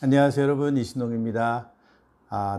안녕하세요 여러분, 이신동입니다.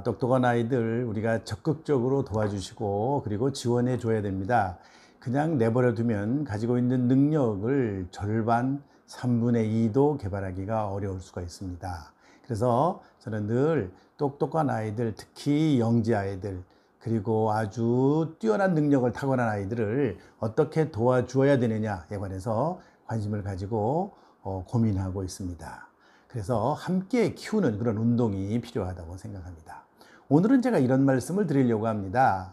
똑똑한 아이들 우리가 적극적으로 도와주시고 그리고 지원해 줘야 됩니다. 그냥 내버려 두면 가지고 있는 능력을 절반 3분의 2도 개발하기가 어려울 수가 있습니다. 그래서 저는 늘 똑똑한 아이들, 특히 영재 아이들, 그리고 아주 뛰어난 능력을 타고난 아이들을 어떻게 도와주어야 되느냐에 관해서 관심을 가지고 고민하고 있습니다. 그래서 함께 키우는 그런 운동이 필요하다고 생각합니다. 오늘은 제가 이런 말씀을 드리려고 합니다.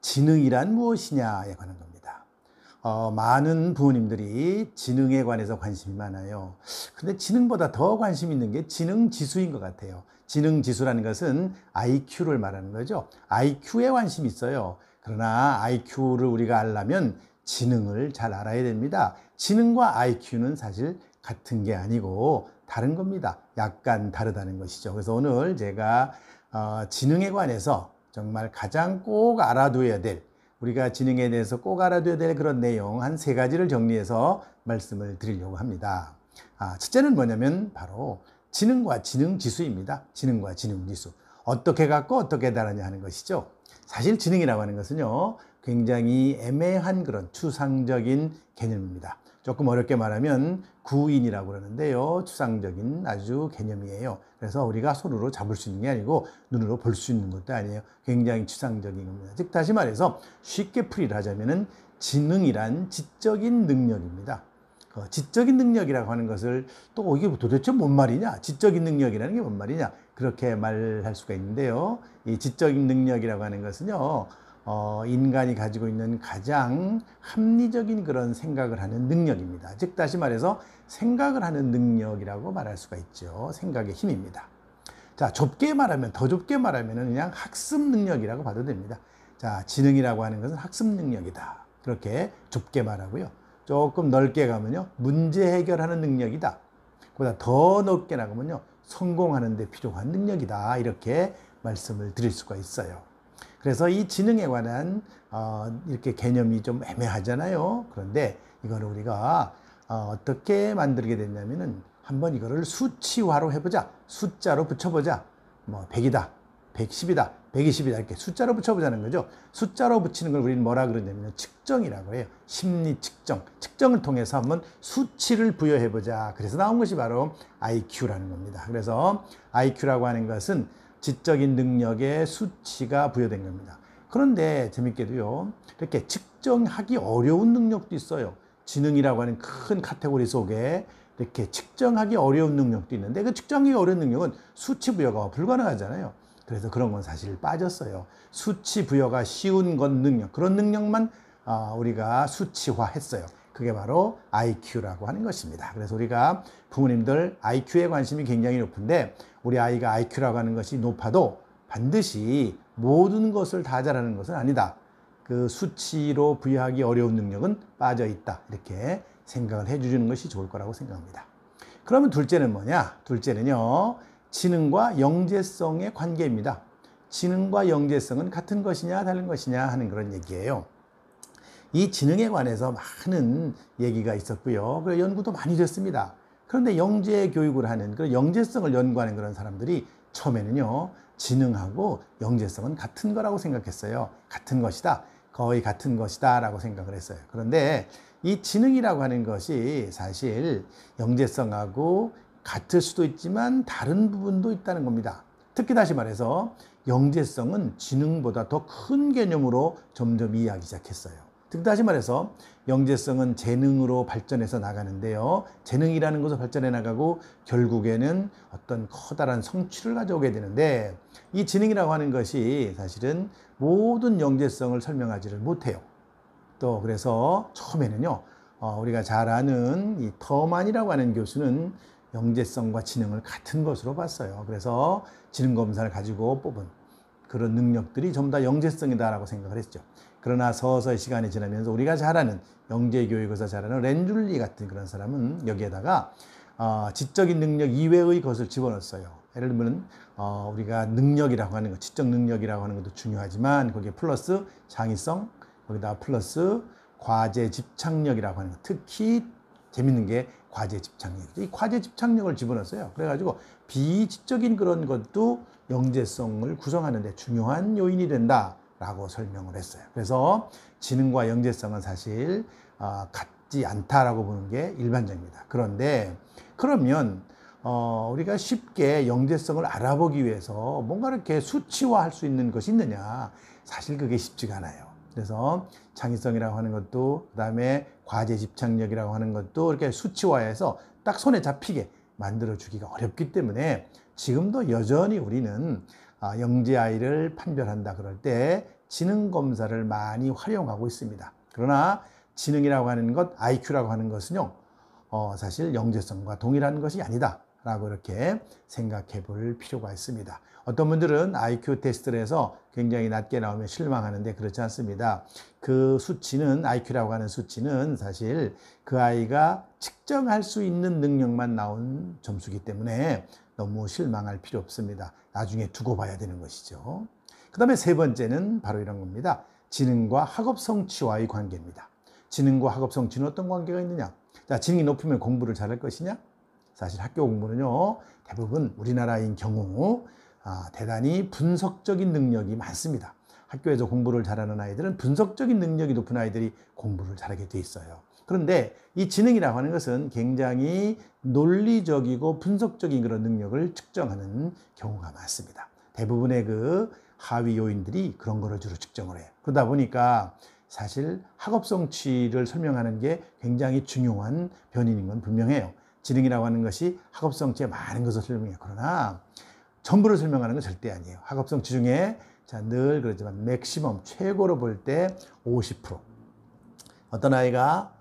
지능이란 무엇이냐에 관한 겁니다. 많은 부모님들이 지능에 관해서 관심이 많아요. 근데 지능보다 더 관심 있는 게 지능 지수인 것 같아요. 지능 지수라는 것은 IQ를 말하는 거죠. IQ에 관심이 있어요. 그러나 IQ를 우리가 알려면 지능을 잘 알아야 됩니다. 지능과 IQ는 사실 같은 게 아니고 다른 겁니다. 약간 다르다는 것이죠. 그래서 오늘 제가 지능에 관해서 정말 가장 꼭 알아둬야 될, 우리가 지능에 대해서 꼭 알아둬야 될 그런 내용 한 3가지를 정리해서 말씀을 드리려고 합니다. 첫째는 뭐냐면 바로 지능과 지능지수입니다. 지능과 지능지수. 어떻게 갖고 어떻게 다르냐 하는 것이죠. 사실 지능이라고 하는 것은요, 굉장히 애매한 그런 추상적인 개념입니다. 조금 어렵게 말하면 구인이라고 그러는데요, 추상적인 아주 개념이에요. 그래서 우리가 손으로 잡을 수 있는 게 아니고 눈으로 볼 수 있는 것도 아니에요. 굉장히 추상적인 겁니다. 즉 다시 말해서 쉽게 풀이를 하자면은 지능이란 지적인 능력입니다. 지적인 능력이라고 하는 것을 또 이게 도대체 뭔 말이냐? 지적인 능력이라는 게 뭔 말이냐? 그렇게 말할 수가 있는데요. 이 지적인 능력이라고 하는 것은요, 인간이 가지고 있는 가장 합리적인 그런 생각을 하는 능력입니다. 즉 다시 말해서 생각을 하는 능력이라고 말할 수가 있죠. 생각의 힘입니다. 자, 좁게 말하면, 더 좁게 말하면 그냥 학습 능력이라고 봐도 됩니다. 자, 지능이라고 하는 것은 학습 능력이다. 그렇게 좁게 말하고요. 조금 넓게 가면요, 문제 해결하는 능력이다. 보다 더 넓게 나가면요, 성공하는 데 필요한 능력이다. 이렇게 말씀을 드릴 수가 있어요. 그래서 이 지능에 관한 이렇게 개념이 좀 애매하잖아요. 그런데 이거를 우리가 어떻게 만들게 됐냐면은 한번 이거를 수치화로 해보자. 숫자로 붙여보자. 뭐 100이다, 110이다, 120이다 이렇게 숫자로 붙여보자는 거죠. 숫자로 붙이는 걸 우리는 뭐라 그러냐면 측정이라고 해요. 심리 측정. 측정을 통해서 한번 수치를 부여해보자. 그래서 나온 것이 바로 IQ라는 겁니다. 그래서 IQ라고 하는 것은 지적인 능력에 수치가 부여된 겁니다. 그런데 재밌게도요, 이렇게 측정하기 어려운 능력도 있어요. 지능이라고 하는 큰 카테고리 속에 이렇게 측정하기 어려운 능력도 있는데 그 측정하기 어려운 능력은 수치 부여가 불가능하잖아요. 그래서 그런 건 사실 빠졌어요. 수치 부여가 쉬운 건 능력, 그런 능력만 우리가 수치화했어요. 그게 바로 IQ라고 하는 것입니다. 그래서 우리가 부모님들 IQ에 관심이 굉장히 높은데 우리 아이가 IQ라고 하는 것이 높아도 반드시 모든 것을 다 잘하는 것은 아니다. 그 수치로 부여하기 어려운 능력은 빠져 있다. 이렇게 생각을 해주는 것이 좋을 거라고 생각합니다. 그러면 둘째는 뭐냐? 둘째는요, 지능과 영재성의 관계입니다. 지능과 영재성은 같은 것이냐 다른 것이냐 하는 그런 얘기예요. 이 지능에 관해서 많은 얘기가 있었고요. 그리고 연구도 많이 됐습니다. 그런데 영재 교육을 하는, 그 영재성을 연구하는 그런 사람들이 처음에는요, 지능하고 영재성은 같은 거라고 생각했어요. 같은 것이다. 거의 같은 것이다 라고 생각을 했어요. 그런데 이 지능이라고 하는 것이 사실 영재성하고 같을 수도 있지만 다른 부분도 있다는 겁니다. 특히 다시 말해서 영재성은 지능보다 더 큰 개념으로 점점 이해하기 시작했어요. 즉 다시 말해서 영재성은 재능으로 발전해서 나가는데요, 재능이라는 것을 발전해 나가고 결국에는 어떤 커다란 성취를 가져오게 되는데 이 지능이라고 하는 것이 사실은 모든 영재성을 설명하지를 못해요. 또 그래서 처음에는요, 우리가 잘 아는 이 터만이라고 하는 교수는 영재성과 지능을 같은 것으로 봤어요. 그래서 지능 검사를 가지고 뽑은 그런 능력들이 전부 다 영재성이다라고 생각을 했죠. 그러나 서서히 시간이 지나면서 우리가 잘 아는, 영재 교육에서 잘 아는 렌줄리 같은 그런 사람은 여기에다가 지적인 능력 이외의 것을 집어넣었어요. 예를 들면 우리가 능력이라고 하는 것, 지적 능력이라고 하는 것도 중요하지만 거기에 플러스 창의성, 거기다 플러스 과제 집착력이라고 하는 것, 특히 재밌는 게 과제 집착력이죠. 이 과제 집착력을 집어넣었어요. 그래가지고 비지적인 그런 것도 영재성을 구성하는 데 중요한 요인이 된다라고 설명을 했어요. 그래서 지능과 영재성은 사실 같지 않다라고 보는 게 일반적입니다. 그런데 그러면 우리가 쉽게 영재성을 알아보기 위해서 뭔가 이렇게 수치화할 수 있는 것이 있느냐? 사실 그게 쉽지가 않아요. 그래서 창의성이라고 하는 것도, 그 다음에 과제 집착력이라고 하는 것도 이렇게 수치화해서 딱 손에 잡히게 만들어주기가 어렵기 때문에 지금도 여전히 우리는 영재 아이를 판별한다 그럴 때 지능 검사를 많이 활용하고 있습니다. 그러나 지능이라고 하는 것, IQ라고 하는 것은요, 사실 영재성과 동일한 것이 아니다 라고 이렇게 생각해 볼 필요가 있습니다. 어떤 분들은 IQ 테스트를 해서 굉장히 낮게 나오면 실망하는데 그렇지 않습니다. 그 수치는, IQ라고 하는 수치는 사실 그 아이가 측정할 수 있는 능력만 나온 점수이기 때문에 너무 실망할 필요 없습니다. 나중에 두고 봐야 되는 것이죠. 그 다음에 세 번째는 바로 이런 겁니다. 지능과 학업 성취와의 관계입니다. 지능과 학업 성취는 어떤 관계가 있느냐? 자, 지능이 높으면 공부를 잘할 것이냐? 사실 학교 공부는요, 대부분 우리나라인 경우 대단히 분석적인 능력이 많습니다. 학교에서 공부를 잘하는 아이들은 분석적인 능력이 높은 아이들이 공부를 잘하게 돼 있어요. 그런데 이 지능이라고 하는 것은 굉장히 논리적이고 분석적인 그런 능력을 측정하는 경우가 많습니다. 대부분의 그 하위 요인들이 그런 거를 주로 측정을 해요. 그러다 보니까 사실 학업 성취를 설명하는 게 굉장히 중요한 변인인 건 분명해요. 지능이라고 하는 것이 학업 성취에 많은 것을 설명해요. 그러나 전부를 설명하는 건 절대 아니에요. 학업 성취 중에 늘 그러지만 맥시멈, 최고로 볼 때 50%. 어떤 아이가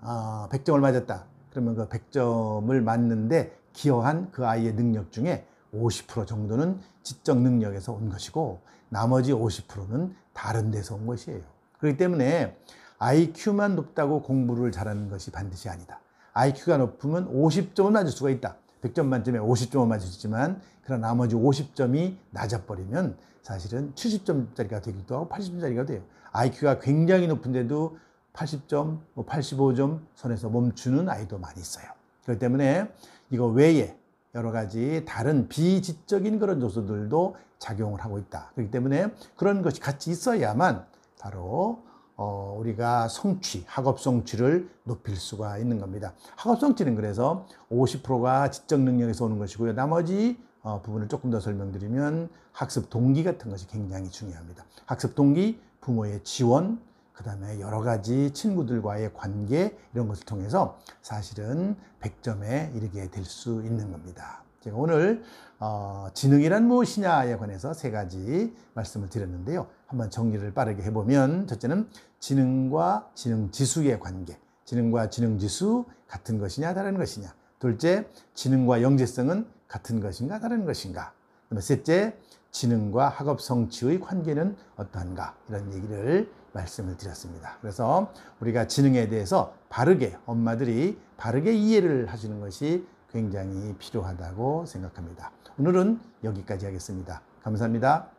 100점을 맞았다. 그러면 그 100점을 맞는데 기여한 그 아이의 능력 중에 50% 정도는 지적 능력에서 온 것이고 나머지 50%는 다른 데서 온 것이에요. 그렇기 때문에 IQ만 높다고 공부를 잘하는 것이 반드시 아니다. IQ가 높으면 50점을 맞을 수가 있다. 100점 만점에 50점을 맞을 수 있지만 그러나 나머지 50점이 낮아버리면 사실은 70점짜리가 되기도 하고 80점짜리가 돼요. IQ가 굉장히 높은데도 80점, 85점 선에서 멈추는 아이도 많이 있어요. 그렇기 때문에 이거 외에 여러 가지 다른 비지적인 그런 요소들도 작용을 하고 있다. 그렇기 때문에 그런 것이 같이 있어야만 바로 우리가 성취, 학업 성취를 높일 수가 있는 겁니다. 학업 성취는 그래서 50%가 지적 능력에서 오는 것이고요. 나머지 부분을 조금 더 설명드리면 학습 동기 같은 것이 굉장히 중요합니다. 학습 동기, 부모의 지원, 그 다음에 여러 가지 친구들과의 관계 이런 것을 통해서 사실은 100점에 이르게 될 수 있는 겁니다. 제가 오늘 지능이란 무엇이냐에 관해서 세 가지 말씀을 드렸는데요. 한번 정리를 빠르게 해보면 첫째는 지능과 지능지수의 관계, 지능과 지능지수 같은 것이냐 다른 것이냐. 둘째, 지능과 영재성은 같은 것인가 다른 것인가. 그다음에 셋째, 지능과 학업 성취의 관계는 어떠한가 이런 얘기를 말씀을 드렸습니다. 그래서 우리가 지능에 대해서 바르게 엄마들이 바르게 이해를 하시는 것이 굉장히 필요하다고 생각합니다. 오늘은 여기까지 하겠습니다. 감사합니다.